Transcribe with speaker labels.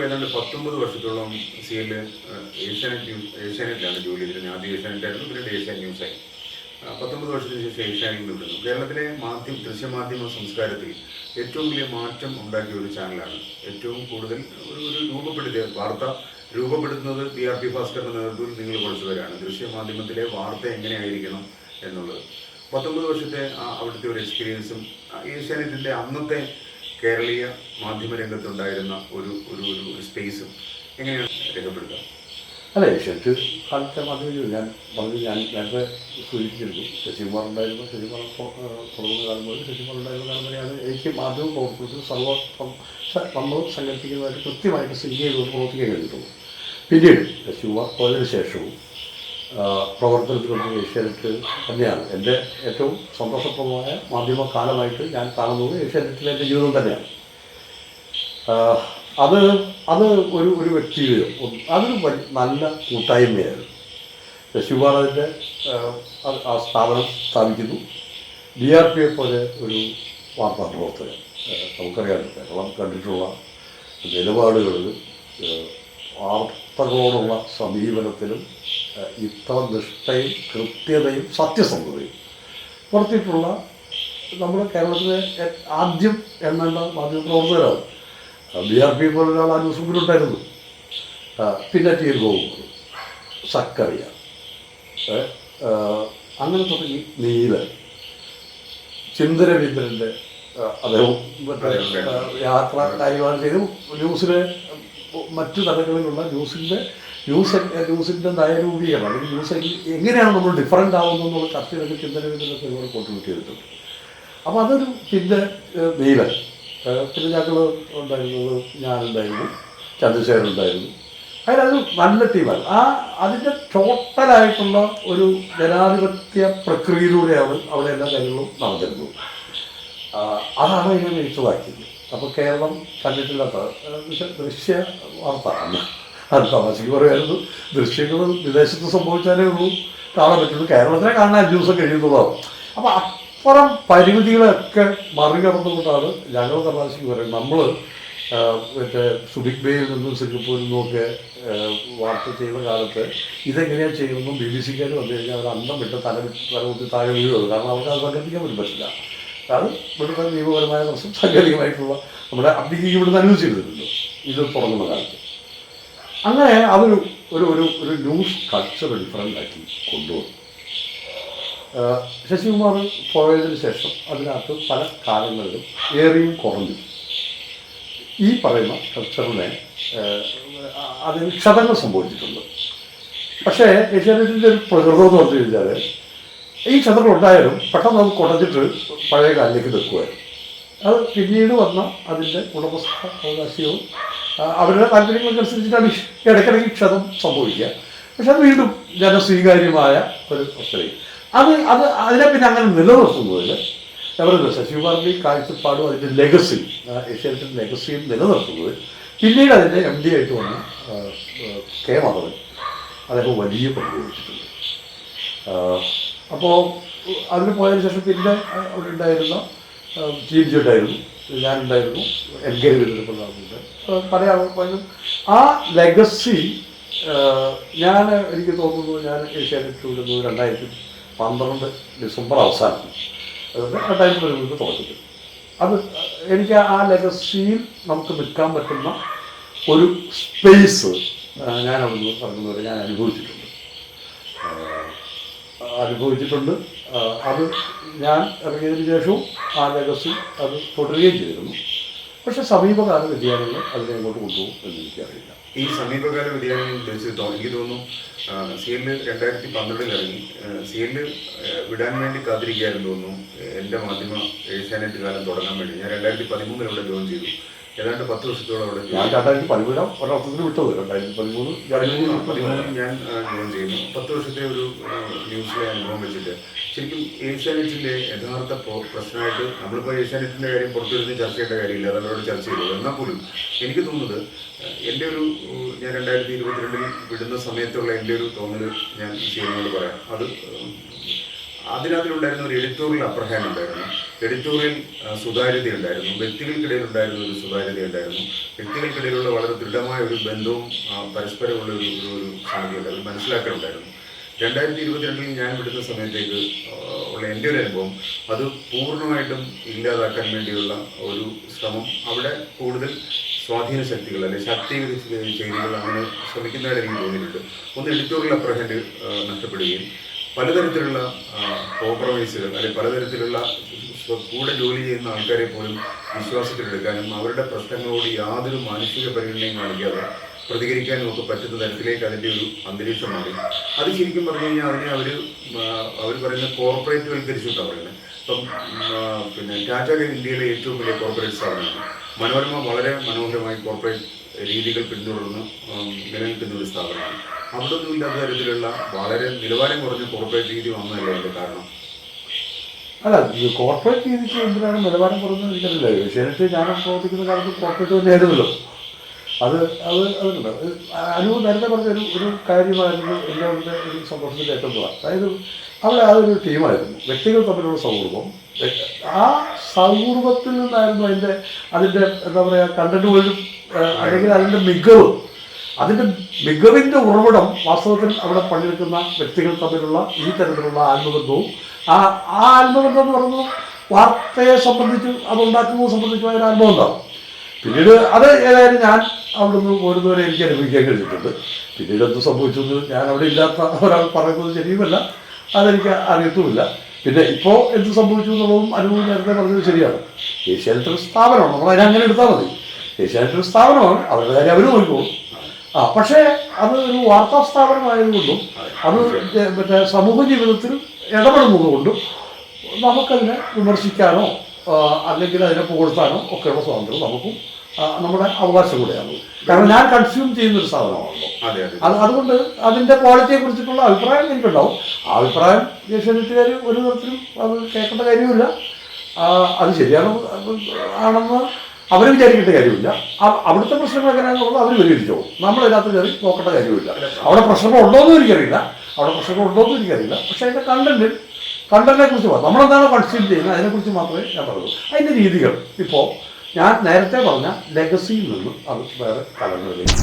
Speaker 1: ഏതാണ്ട് 19 വർഷത്തോളം സിയിൽ ഏഷ്യാനെറ്റിലാണ് ജോലി ചെയ്തിരുന്നത്. ആദ്യം ഏഷ്യാനെറ്റായിരുന്നു, പിന്നീട് ഏഷ്യാനെറ്റ് ന്യൂസായി. 19 വർഷത്തിന് ശേഷം ഏഷ്യാനെറ്റിൽ വിടുന്നു. കേരളത്തിലെ ദൃശ്യമാധ്യമ സംസ്കാരത്തിൽ ഏറ്റവും വലിയ മാറ്റം ഉണ്ടാക്കിയ ഒരു ചാനലാണ്. ഏറ്റവും കൂടുതൽ ഒരു വാർത്ത രൂപപ്പെടുത്തുന്നത് PRP ഭാസ്കറിന്റെ നേതൃത്വത്തിൽ നിങ്ങൾ കുറച്ചുപേരാണ്. ദൃശ്യമാധ്യമത്തിലെ വാർത്ത എങ്ങനെയായിരിക്കണം എന്നുള്ളത് 19 വർഷത്തെ അവിടുത്തെ ഒരു എക്സ്പീരിയൻസും ഏഷ്യാനെറ്റിൻ്റെ അന്നത്തെ കേരളീയ മാധ്യമരംഗത്തുണ്ടായിരുന്ന ഒരു ഒരു ഒരു സ്പേസും എങ്ങനെയാണ് രേഖപ്പെടുത്തുക?
Speaker 2: അല്ല, ഏഷ്യാനെറ്റ് കാലത്തെ മാധ്യമം ഞാൻ നേരത്തെ സൂചിപ്പിച്ചിരുന്നു. ശശികുമാർ ഉണ്ടായിരുന്നു. ശശികുമാർ തുടങ്ങുന്ന കാലം മുതൽ ശശികുമാർ ഉണ്ടായിരുന്ന കാലം വരെയാണ് എനിക്ക് മാധ്യമ പ്രവർത്തനത്തിൽ നമ്മൾ സങ്കല്പിക്കുന്നതായിട്ട് കൃത്യമായിട്ട് സിങ്ക് ചെയ്തുകൊണ്ട് പ്രവർത്തിക്കാൻ കഴിഞ്ഞിട്ടുള്ളൂ. പിന്നീട് ശശികുമാർ പോയതിനു ശേഷവും പ്രവർത്തനത്തിലുള്ള ഏഷ്യാനെറ്റ് തന്നെയാണ് എൻ്റെ ഏറ്റവും സന്തോഷപ്രദമായ മാധ്യമകാലമായിട്ട് ഞാൻ കാണുന്നത്. ഏഷ്യാനെറ്റിലെ എൻ്റെ ജീവിതം തന്നെയാണ്. അത് ഒരു വ്യക്തിയോ അതൊരു നല്ല കൂട്ടായ്മയായിരുന്നു. ശശികുമാർ അതിൻ്റെ ആ സ്ഥാപനം സ്ഥാപിക്കുന്നു. DRP പോലെ ഒരു വാർത്താ പ്രവർത്തകൻ. നമുക്കറിയാം, കേരളം കണ്ടിട്ടുള്ള നിലപാടുകളിൽ വാർത്തകളോടുള്ള സമീപനത്തിലും ഇത്ര നിഷ്ഠയും കൃത്യതയും സത്യസന്ധതയും പുറത്തിട്ടുള്ള നമ്മുടെ കേരളത്തിലെ ആദ്യം എണ്ണേണ്ട മാധ്യമപ്രവർത്തകരാണ്. DRP പോലൊരാൾ ആ ന്യൂസ് മുമ്പിലുണ്ടായിരുന്നു. പിന്നെ ടി ഗോകുമാർ, സക്കറിയ, അങ്ങനെ തുടങ്ങി നീലൻ, ചിന്തരവീന്ദ്രൻ്റെ അദ്ദേഹം യാത്ര കാര്യമാണ് ചെയ്ത് ന്യൂസിലെ മറ്റു തലങ്ങളിലുള്ള ന്യൂസിൻ്റെ നയരൂപീകരണം അല്ലെങ്കിൽ ന്യൂസ് എങ്ങനെയാണ് നമ്മൾ ഡിഫറൻ്റ് ആവുന്നതെന്നുള്ള ചർച്ചയിലൊക്കെ ചിന്തരവീന്ദ്രനൊക്കെ ഒരുപാട് കോൺട്രിബ്യൂട്ട് ചെയ്തിട്ടുണ്ട്. അപ്പോൾ അതൊരു പിന്നെ നീലൻ, പിന്നെ ഞങ്ങൾ ഉണ്ടായിരുന്നത്, ഞാനുണ്ടായിരുന്നു, ചന്ദ്രശേഖരൻ ഉണ്ടായിരുന്നു. അതിനത് നല്ല ടീമാണ്. അതിൻ്റെ ടോട്ടലായിട്ടുള്ള ഒരു ജനാധിപത്യ പ്രക്രിയയിലൂടെയാണ് അവിടെ എല്ലാ കാര്യങ്ങളും നടന്നിരുന്നത്. അതാണ് അതിനെ മികച്ചതാക്കിയത്. അപ്പോൾ കേരളം കണ്ടിട്ടില്ലാത്ത ദൃശ്യ വാർത്ത അത് തമാശയ്ക്ക് പറയുമായിരുന്നു. ദൃശ്യങ്ങൾ വിദേശത്ത് സംഭവിച്ചാലേ ഉള്ളൂ കാണാൻ പറ്റുള്ളൂ, കേരളത്തിലെ കാണാൻ 5 ദിവസം കഴിയുന്നതാണ്. അപ്പോൾ അപ്പുറം പരിമിതികളൊക്കെ മറികടന്നുകൊണ്ടാണ് ഞങ്ങൾ തമാശയ്ക്ക് പറയുന്നത്. നമ്മൾ മറ്റേ സുബിക് ബേയിൽ നിന്നും സിംഗപ്പൂരിൽ നിന്നുമൊക്കെ വാർത്ത ചെയ്യുന്ന കാലത്ത് ഇതെങ്ങനെയാണ് ചെയ്യുന്നതും BBC-ക്കാർ വന്നു കഴിഞ്ഞാൽ അവർ അന്തം വിട്ട് തലകുത്തി താഴെ വീഴുള്ളൂ. കാരണം അവർക്ക് അത് സങ്കല്പിക്കാൻ പോലും പറ്റില്ല. അത് ഇവിടുത്തെ നിയമപരമായ പ്രശ്നം സാങ്കേതികമായിട്ടുള്ള നമ്മുടെ അബ്ദിക്ക് ഇവിടുന്ന് അനുവദിച്ചിരുന്നില്ലല്ലോ ഇത് തുടങ്ങുന്ന കാലത്ത്. അങ്ങനെ അതൊരു ഒരു ഒരു ന്യൂസ് കൾച്ചർ ഡിഫറൻ്റാക്കി കൊണ്ടുവന്നു. ശശികുമാർ പോയതിനു ശേഷം അതിനകത്ത് പല കാലങ്ങളിലും ഏറിയും കുറഞ്ഞു ഈ പറയുന്ന കൾച്ചറിനെ അതിന് ക്ഷതങ്ങൾ സംഭവിച്ചിട്ടുണ്ട്. പക്ഷേ ഏഷ്യാനെറ്റിൻ്റെ ഒരു പ്രകൃതം എന്ന് പറഞ്ഞു കഴിഞ്ഞാൽ ഈ ക്ഷതങ്ങൾ ഉണ്ടായാലും പെട്ടെന്ന് അത് കുടഞ്ഞിട്ട് പഴയ കാലിലേക്ക് നിൽക്കുമായിരുന്നു. അത് പിന്നീട് വന്ന അതിൻ്റെ ഉടമസ്ഥ അവകാശവും അവരുടെ താല്പര്യങ്ങൾക്കനുസരിച്ചിട്ടാണ് ഇടയ്ക്കിടയ്ക്ക് ക്ഷതം സംഭവിക്കുക. പക്ഷെ അത് വീണ്ടും ജനസ്വീകാര്യമായ ഒരു അവസ്ഥയും അതിനെ പിന്നെ അങ്ങനെ നിലനിർത്തുന്നതിൽ അവരുടെ ശശികുമാറിൻ്റെ ഈ കാഴ്ചപ്പാടും അതിൻ്റെ ലെഗസി, ഏഷ്യാനെറ്റിൻ്റെ ലെഗസിയും നിലനിർത്തുന്നത് പിന്നീട് അതിൻ്റെ MD ആയിട്ട് വന്ന K. മാധവൻ അദ്ദേഹം വലിയ പങ്ക് വഹിച്ചിട്ടുണ്ട്. അപ്പോൾ അതിന് പോയതിനു ശേഷം പിന്നെ അവിടെ ഉണ്ടായിരുന്ന TMG ഉണ്ടായിരുന്നു, ഞാനുണ്ടായിരുന്നു, NK രവീന്ദ്രപ്രസാദുണ്ട്, പല ആൾക്കാരും ആ ലെഗസി എനിക്ക് തോന്നുന്നു ഞാൻ ഏഷ്യാനെറ്റ് വിടുന്നത് 2012 ഡിസംബർ അവസാനം, അതുകൊണ്ട് 2013 തുടക്കത്തിൽ. അത് എനിക്ക് ആ ലെഗസിയിൽ നമുക്ക് നിൽക്കാൻ പറ്റുന്ന ഒരു സ്പേസ് ഞാൻ അവിടുന്ന് പറഞ്ഞതുപോലെ ഞാൻ അനുഭവിച്ചിട്ടുണ്ട്. അത് ഞാൻ ഇറങ്ങിയതിന് ശേഷവും ആ ലെഗസി അത് തുടരുകയും ചെയ്തിരുന്നു. പക്ഷേ സമീപകാല വ്യതിയാനങ്ങൾ അതിനെ അങ്ങോട്ട് കൊണ്ടുപോകും എന്ന് എനിക്കറിയില്ല.
Speaker 1: ഈ സമീപകാല വ്യതിയാനങ്ങൾ ഉദ്ദേശിച്ച് എനിക്ക് തോന്നുന്നു CL 2012 ഇറങ്ങി, CL വിടാൻ വേണ്ടി കാത്തിരിക്കുകയായിരുന്നു തോന്നുന്നു. എൻ്റെ മാധ്യമ ഏഷ്യാനെറ്റ് കാലം തുടങ്ങാൻ വേണ്ടി ഞാൻ 2013 ഇവിടെ ജോയിൻ ചെയ്തു. ഏതാണ്ട് 10 വർഷത്തോളം അവിടെ.
Speaker 2: ഞാൻ 2013 ഒരർത്ഥത്തിൽ വിട്ടത്. 2013
Speaker 1: ഞാൻ ജോയിൻ ചെയ്യുന്നു. 10 വർഷത്തെ ഒരു ന്യൂസിലെ അനുഭവം വെച്ചിട്ട് ശരിക്കും ഏഷ്യാനെറ്റിൻ്റെ യഥാർത്ഥ പ്രശ്നമായിട്ട് നമ്മളിപ്പോൾ ഏഷ്യാനെറ്റിൻ്റെ കാര്യം പുറത്തുവരുന്ന ചർച്ച ചെയ്യേണ്ട കാര്യമില്ല, അത് അവരോട് ചർച്ച ചെയ്തു. എന്നാൽ പോലും എനിക്ക് തോന്നുന്നത് എൻ്റെ ഞാൻ 2022 വിടുന്ന സമയത്തുള്ള എൻ്റെ ഒരു തോന്നൽ ഞാൻ ചെയ്യുന്നതോട് പറയാം. അതിനകത്തിലുണ്ടായിരുന്ന ഒരു എഡിറ്റോറിയൽ അപ്രഹാൻ ഉണ്ടായിരുന്നു. എഡിറ്റോറിയൽ സുതാര്യത ഉണ്ടായിരുന്നു, വ്യക്തികൾക്കിടയിൽ ഉണ്ടായിരുന്ന ഒരു സുതാര്യത ഉണ്ടായിരുന്നു, വ്യക്തികൾക്കിടയിലുള്ള വളരെ ദൃഢമായ ഒരു ബന്ധവും പരസ്പരമുള്ള ഒരു സാധ്യത ഒരു മനസ്സിലാക്കലുണ്ടായിരുന്നു. 2022 ഞാൻ വിടുന്ന സമയത്തേക്ക് ഉള്ള എൻ്റെ ഒരു അനുഭവം അത് പൂർണ്ണമായിട്ടും ഇല്ലാതാക്കാൻ വേണ്ടിയുള്ള ഒരു ശ്രമം അവിടെ കൂടുതൽ സ്വാധീന ശക്തികൾ അല്ലെങ്കിൽ ശാക്തീകരിച്ച ചെയ്തികൾ അങ്ങനെ ശ്രമിക്കുന്നതായിട്ട് എനിക്ക് തോന്നിയിട്ടുണ്ട്. ഒന്ന് എഡിറ്റോറിയൽ അപ്രഹൻഡ് നഷ്ടപ്പെടുകയും പലതരത്തിലുള്ള കോംപ്രമൈസുകൾ അല്ലെങ്കിൽ പലതരത്തിലുള്ള കൂടെ ജോലി ചെയ്യുന്ന ആൾക്കാരെ പോലും വിശ്വാസത്തിലെടുക്കാനും അവരുടെ പ്രശ്നങ്ങളോട് യാതൊരു മാനുഷിക പരിഗണനയും കാണിക്കാതെ പ്രതികരിക്കാനും ഒക്കെ പറ്റുന്ന തരത്തിലേക്ക് അതിൻ്റെ ഒരു അന്തരീക്ഷം മാറി. അത് ശരിക്കും പറഞ്ഞു കഴിഞ്ഞാൽ അതിനെ അവർ പറയുന്ന കോർപ്പറേറ്റ് വൽക്കരിച്ചിട്ടാണ് പറയുന്നത്. ഇപ്പം പിന്നെ ടാറ്റ ഇന്ത്യയിലെ ഏറ്റവും വലിയ കോർപ്പറേറ്റ് സ്ഥാപനമാണ്. മനോരമ വളരെ മനോഹരമായി കോർപ്പറേറ്റ് രീതികൾ പിന്തുടർന്ന് നിലനിൽക്കുന്ന ഒരു സ്ഥാപനമാണ്. അവിടെ ഒന്നും ഇല്ലാത്ത തരത്തിലുള്ള വളരെ നിലവാരം കുറഞ്ഞ കോർപ്പറേറ്റ് രീതി വന്നതല്ലേ അതിൻ്റെ കാരണം?
Speaker 2: അല്ല, കോർപ്പറേറ്റ് രീതിക്ക് എന്തിനാണ് നിലവാരം കുറഞ്ഞത് എനിക്കറിയില്ല. ഏഷ്യാനെറ്റ് ഞാൻ പ്രവർത്തിക്കുന്ന കാലത്ത് കോർപ്പറേറ്റ് തന്നെയായിരുന്നല്ലോ. അതുണ്ട്. അനുഭവം നേരത്തെ പറഞ്ഞ ഒരു കാര്യമായിരുന്നു എൻ്റെ അവിടുത്തെ ഒരു സന്തോഷത്തിൻ്റെ ഏറ്റവും പ്രധാനം. അതായത് അവിടെ അതൊരു ടീമായിരുന്നു, വ്യക്തികൾ തമ്മിലുള്ള സൗഹൃദം. ആ സൗഹൃദത്തിൽ നിന്നായിരുന്നു അതിൻ്റെ എന്താ പറയുക കണ്ടന്റുകളിലും അല്ലെങ്കിൽ അതിൻ്റെ മികവിൻ്റെ ഉറവിടം വാസ്തവത്തിൽ അവിടെ പണിയെടുക്കുന്ന വ്യക്തികൾ തമ്മിലുള്ള ഈ തരത്തിലുള്ള ആത്മബന്ധവും ആ ആത്മബന്ധം എന്ന് പറയുന്നത് വാർത്തയെ സംബന്ധിച്ചും അതുണ്ടാക്കുന്നത് സംബന്ധിച്ചുമായ ഒരു അനുഭവം ഉണ്ടാവും. പിന്നീട് അത് ഏതായാലും ഞാൻ അവിടെ നിന്ന് പോരുന്നവരെ എനിക്ക് അനുഭവിക്കാൻ കഴിഞ്ഞിട്ടുണ്ട്. പിന്നീട് എന്ത് സംഭവിച്ചെന്ന് ഞാൻ അവിടെ ഇല്ലാത്ത ഒരാൾ പറയുന്നത് ശരിയുമല്ല, അതെനിക്ക് അറിയത്തുമില്ല. പിന്നെ ഇപ്പോൾ എന്ത് സംഭവിച്ചു എന്നുള്ളതും അനുഭവം നേരത്തെ പറഞ്ഞത് ശരിയാണ്. ഏഷ്യാനെറ്റ് ഒരു സ്ഥാപനമാണ്, നമ്മൾ അതിനങ്ങനെ എടുത്താൽ മതി. ഏഷ്യാനെറ്റ് ഒരു സ്ഥാപനമാണ്, അവരുടെ കാര്യം അവർ നോക്കിക്കോളും. പക്ഷേ അത് ഒരു വാർത്താ സ്ഥാപനമായതുകൊണ്ടും അത് മറ്റേ സമൂഹ ജീവിതത്തിൽ ഇടപെടുന്നതുകൊണ്ടും നമുക്കതിനെ വിമർശിക്കാനോ അല്ലെങ്കിൽ അതിനെ പുകഴ്ത്താനോ ഒക്കെയുള്ള സ്വാതന്ത്ര്യം നമുക്കും നമ്മുടെ അവകാശം കൂടെയാണ്. കാരണം ഞാൻ കൺസ്യൂം ചെയ്യുന്നൊരു സാധനമാണല്ലോ. അതുകൊണ്ട് അതിൻ്റെ ക്വാളിറ്റിയെ കുറിച്ചിട്ടുള്ള അഭിപ്രായം എനിക്കുണ്ടാവും. ആ അഭിപ്രായം ഏഷ്യാനെറ്റുകാർ ഒരു തരത്തിലും അത് കേൾക്കേണ്ട കാര്യമില്ല. അത് ആണെന്ന് അവർ വിചാരിക്കേണ്ട കാര്യമില്ല. അവിടുത്തെ പ്രശ്നങ്ങൾ എങ്ങനെയാണെന്നുള്ളത് അവർ പരിഹരിച്ചോളും. നമ്മളതിനകത്ത് കയറി നോക്കേണ്ട കാര്യമില്ല. അവിടെ പ്രശ്നങ്ങളുണ്ടോയെന്നും എനിക്കറിയില്ല, പക്ഷേ അതിൻ്റെ കണ്ടന്റിനെ കുറിച്ച് പറയാം. നമ്മളെന്താണോ കൺസ്യൂം ചെയ്യുന്നത് അതിനെക്കുറിച്ച് മാത്രമേ ഞാൻ പറയൂ. അതിൻ്റെ രീതികൾ ഇപ്പോൾ ഞാൻ നേരത്തെ പറഞ്ഞ ലെഗസിയിൽ നിന്ന് അത് വേറെ തലങ്ങളിലേക്ക്